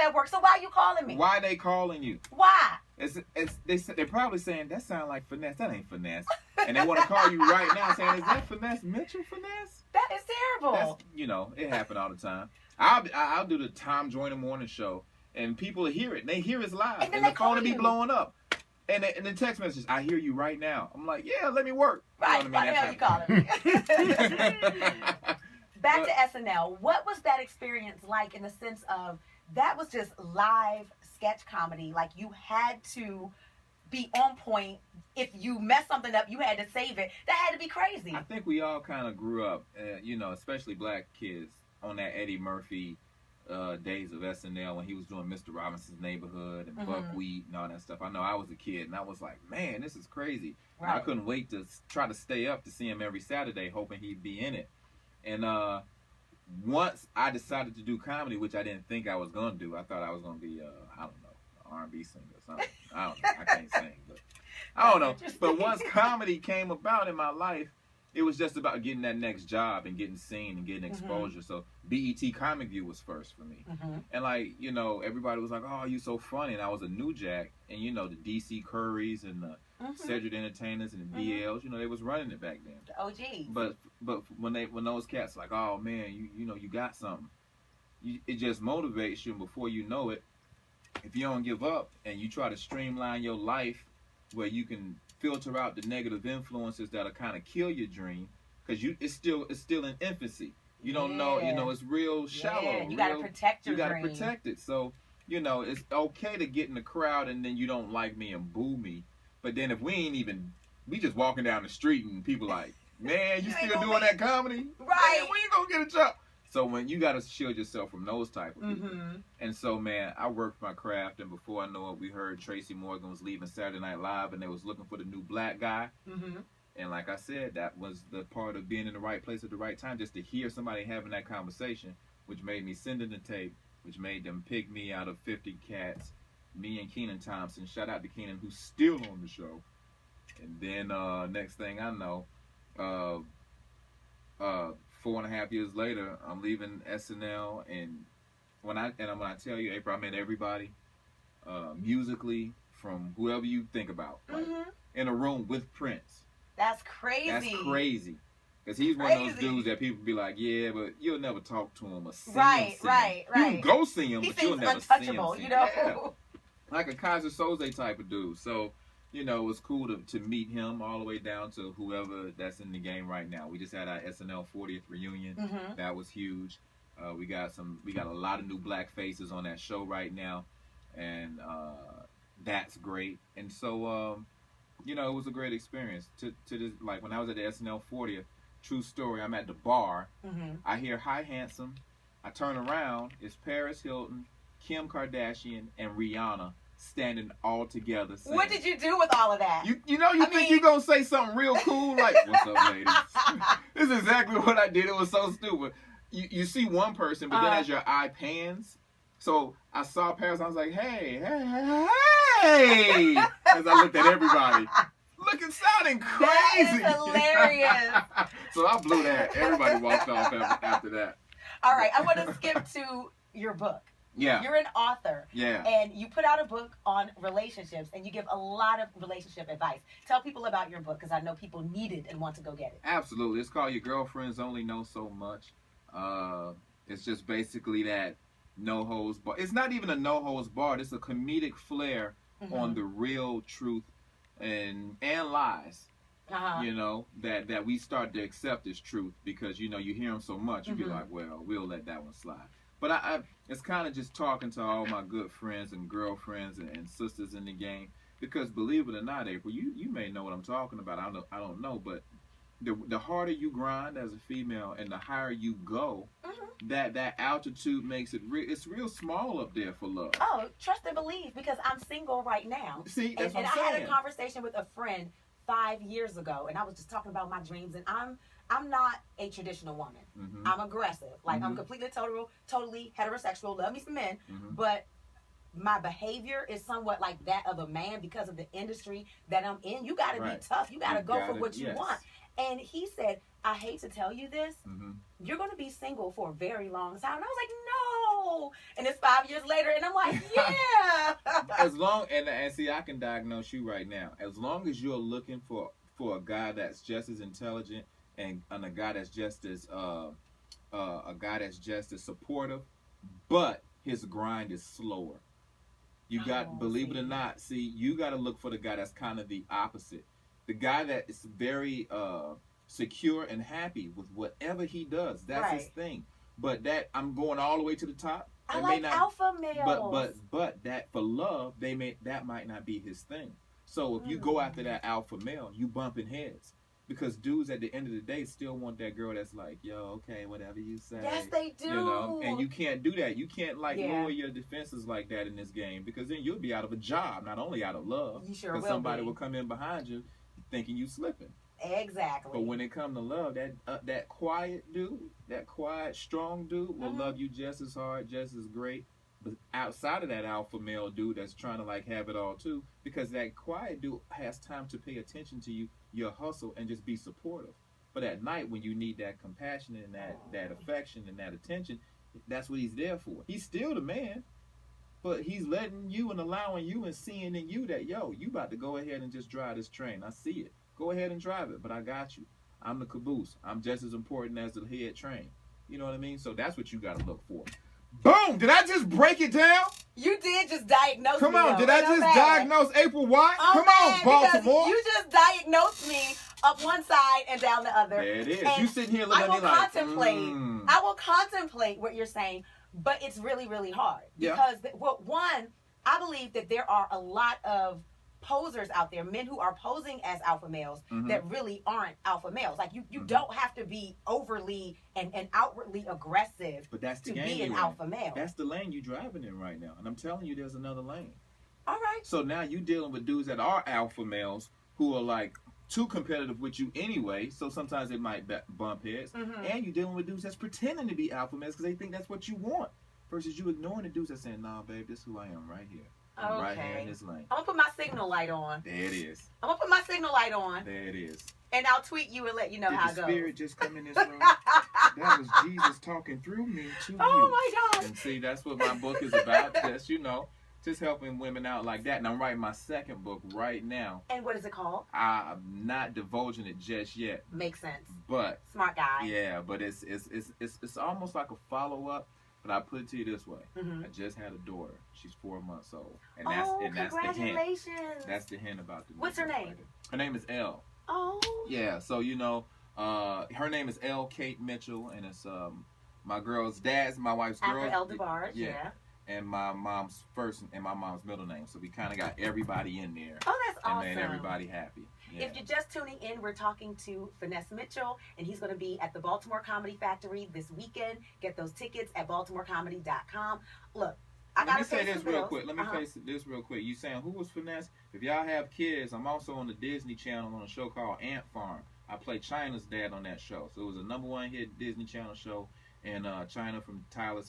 at work. So why are you calling me? Why they calling you? Why? They're probably saying, that sounds like Finesse. That ain't Finesse. And they want to call you right now saying, is that Finesse Mitchell Finesse? That is terrible. It happened all the time. I'll do the Tom Joyner morning show, and people hear it. They hear it's live. And the phone will be blowing up. And the text message, I hear you right now. I'm like, yeah, let me work. Right. What the hell you calling me? Back to SNL. What was that experience like in the sense of that was just live sketch comedy? Like you had to be on point. If you messed something up, you had to save it. That had to be crazy. I think we all kind of grew up, especially black kids, on that Eddie Murphy days of SNL when he was doing Mr. Robinson's Neighborhood and Buckwheat and all that stuff. I know I was a kid and I was like, man, this is crazy. Right. I couldn't wait to try to stay up to see him every Saturday, hoping he'd be in it. And once I decided to do comedy, which I didn't think I was going to do, I thought I was going to be, I don't know, an R&B singer or something. I don't know. I can't sing, but I don't know. But once comedy came about in my life, it was just about getting that next job and getting seen and getting exposure. So BET Comic View was first for me. And everybody was like, oh, you so funny. And I was a new jack. And, the DC Currys and the Cedric Entertainers and the DLs, they was running it back then. The OGs. But when those cats like, oh, man, you got something. It just motivates you. And before you know it, if you don't give up and you try to streamline your life where you can filter out the negative influences that'll kind of kill your dream, because it's still in infancy. You don't know, it's real shallow. You gotta protect your dream. You gotta protect it. So, it's okay to get in the crowd and then you don't like me and boo me. But then if we just walking down the street and people like, man, you still doing that comedy? Right. Man, when you gonna get a job? So when you gotta shield yourself from those type of people. And so, man, I worked my craft, and before I know it, we heard Tracy Morgan was leaving Saturday Night Live, and they was looking for the new black guy. And like I said, that was the part of being in the right place at the right time, just to hear somebody having that conversation, which made me send in the tape, which made them pick me out of 50 cats, me and Kenan Thompson. Shout out to Kenan, who's still on the show. And then next thing I know, 4.5 years later, I'm leaving SNL, and when I tell you, April, I met everybody, musically, from whoever you think about, like, in a room with Prince. That's crazy. That's crazy, because he's one of those dudes that people be like, yeah, but you'll never talk to him or see him. Right. You can go see him, but you'll never see him. Yeah. Like a Kaiser Soze type of dude. So, it was cool to meet him all the way down to whoever that's in the game right now. We just had our SNL 40th reunion. That was huge. We got a lot of new black faces on that show right now, and that's great. And so, it was a great experience. To this, like when I was at the SNL 40th, true story. I'm at the bar. I hear "Hi, handsome." I turn around. It's Paris Hilton, Kim Kardashian, and Rihanna standing all together. Saying, what did you do with all of that? You think you're going to say something real cool? Like, what's up, ladies? This is exactly what I did. It was so stupid. You see one person, but then as your eye pans. So I saw Paris. I was like, hey. As I looked at everybody. Sounding crazy. That is hilarious. So I blew that. Everybody walked off after that. All right. I want to skip to your book. Yeah. You're an author. Yeah. And you put out a book on relationships, and you give a lot of relationship advice. Tell people about your book, because I know people need it and want to go get it. Absolutely. It's called Your Girlfriends Only Know So Much. It's just basically that no holds barred. It's not even a no holds barred. It's a comedic flair on the real truth and lies. That we start to accept as truth, because you hear them so much, you be like, well, we'll let that one slide. But it's kind of just talking to all my good friends and girlfriends and sisters in the game, because believe it or not, April, you may know what I'm talking about. I don't know, but the harder you grind as a female and the higher you go, that altitude makes it it's real small up there for love. Oh, trust and believe, because I'm single right now. See, that's what I'm saying. saying. I had a conversation with a friend 5 years ago, and I was just talking about my dreams, and I'm not a traditional woman. I'm aggressive. Like, I'm completely totally heterosexual, love me some men, but my behavior is somewhat like that of a man because of the industry that I'm in. You got to be tough. You got to go for what you want. And he said, I hate to tell you this, you're going to be single for a very long time. And I was like, no. And it's 5 years later, and I'm as long and see, I can diagnose you right now. As long as you're looking for a guy that's just as intelligent and a guy that's just as supportive, but his grind is slower. You got, believe it or not, see, you got to look for the guy that's kind of the opposite. The guy that is very secure and happy with whatever he does. That's his thing. But that, I'm going all the way to the top. I like alpha males. But that for love, that might not be his thing. So if you go after that alpha male, you bumping heads. Because dudes at the end of the day still want that girl that's like, yo, okay, whatever you say. Yes, they do. You know, and you can't do that. You can't lower your defenses like that in this game, because then you'll be out of a job, not only out of love. You sure will. Because somebody will come in behind you thinking you slipping. Exactly. But when it comes to love, that quiet dude, that quiet, strong dude will love you just as hard, just as great. But outside of that alpha male dude that's trying to like have it all too, because that quiet dude has time to pay attention to you, your hustle, and just be supportive. But at night, when you need that compassion and that affection and that attention, that's what he's there for. He's still the man, but he's letting you and allowing you and seeing in you that, yo, you about to go ahead and just drive this train. I see it. Go ahead and drive it, but I got you. I'm the caboose. I'm just as important as the head train. You know what I mean? So that's what you got to look for. Boom! Did I just break it down? You did just diagnose me. Come on, did I just diagnose April White? Come on, Baltimore. You just diagnosed me up one side and down the other. There it is. And you sitting here looking at me like, I will contemplate what you're saying, but it's really, really hard. Because, one, I believe that there are a lot of posers out there, men who are posing as alpha males that really aren't alpha males. Like you don't have to be overly and outwardly aggressive to be an alpha male. That's the lane you're driving in right now. And I'm telling you, there's another lane. All right. So now you're dealing with dudes that are alpha males who are like too competitive with you anyway. So sometimes they might bump heads. And you're dealing with dudes that's pretending to be alpha males because they think that's what you want. Versus you ignoring the dudes that saying, nah, babe, this is who I am right here. Right here in this lane. I'm going to put my signal light on. There it is. I'm going to put my signal light on. There it is. And I'll tweet you and let you know how it goes. Did the spirit just come in this room? That was Jesus talking through me to you. Oh, my God. And see, that's what my book is about. Just helping women out like that. And I'm writing my second book right now. And what is it called? I'm not divulging it just yet. Makes sense. But smart guy. Yeah, but it's almost like a follow-up. But I put it to you this way. I just had a daughter. She's 4 months old. And that's congratulations. the hint. That's the hint about the What's her name? Her name is Elle. Oh. Yeah, so her name is Elle Kate Mitchell, and it's my girl's dad's, my wife's girl. After Elle DeBarge, yeah. And my mom's first and my mom's middle name. So we kind of got everybody in there. Oh, that's awesome. And made everybody happy. Yeah. If you're just tuning in, we're talking to Finesse Mitchell, and he's going to be at the Baltimore Comedy Factory this weekend. Get those tickets at baltimorecomedy.com. Look, I got to say this real quick. Let me face this real quick. You saying, who was Finesse? If y'all have kids, I'm also on the Disney Channel on a show called Ant Farm. I play China's dad on that show. So it was a #1 hit Disney Channel show. And China from Tyler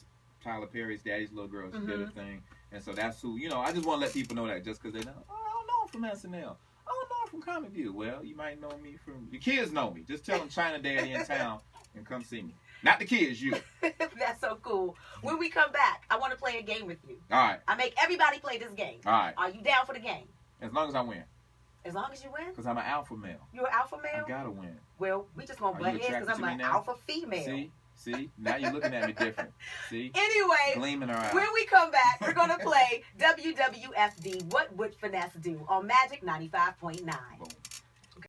Perry's Daddy's Little Girl. She did her thing. And so that's who, I just want to let people know that just because they know, I don't know from SNL. I don't know from Comic View. Well, you might know me from, the kids know me. Just tell them China Daddy in town and come see me. Not the kids, you. That's so cool. When we come back, I want to play a game with you. All right. I make everybody play this game. All right. Are you down for the game? As long as I win. As long as you win? Because I'm an alpha male. You're an alpha male? I gotta win. Well, we just gonna butt heads because I'm an alpha female. See? Now you're looking at me different. See? Anyway, gleaming her eye. When we come back, we're going to play WWFD, What Would Finesse Do? On Magic 95.9. Boom.